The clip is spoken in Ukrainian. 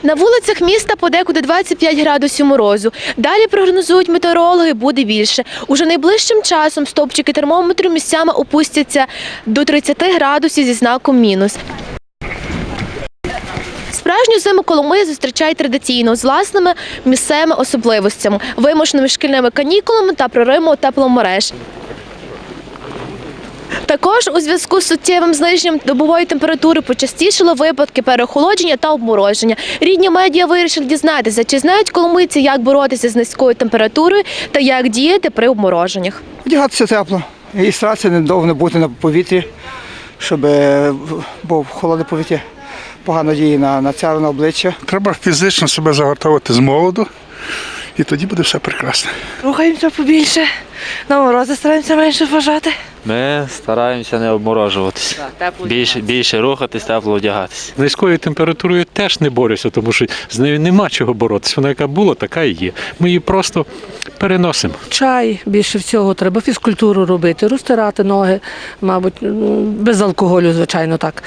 На вулицях міста подекуди 25 градусів морозу. Далі, прогнозують метеорологи, буде більше. Уже найближчим часом стовпчики термометру місцями опустяться до 30 градусів зі знаком мінус. Справжню зиму Коломия зустрічає традиційно, з власними місцевими особливостями, вимушеними шкільними канікулами та проривом тепломереж. Також у зв'язку з суттєвим зниженням добової температури почастішали випадки переохолодження та обмороження. Рідні медіа вирішили дізнатися, чи знають коломийці, як боротися з низькою температурою та як діяти при обмороженнях. Одягатися тепло і старатися недовго не бути на повітрі, бо холодне повітря погано діє на тіло, на обличчя. Треба фізично себе заготовити з молоду, і тоді буде все прекрасно. Рухаємося побільше, на морози стараємося менше вважати. Ми стараємося не обморожуватися. Більше рухатись, тепло одягатися. З низькою температурою теж не борюся, тому що з нею нема чого боротися. Вона яка була, така і є. Ми її просто переносимо. Чай більше всього, треба фізкультуру робити, розтирати ноги, мабуть, без алкоголю, звичайно, так.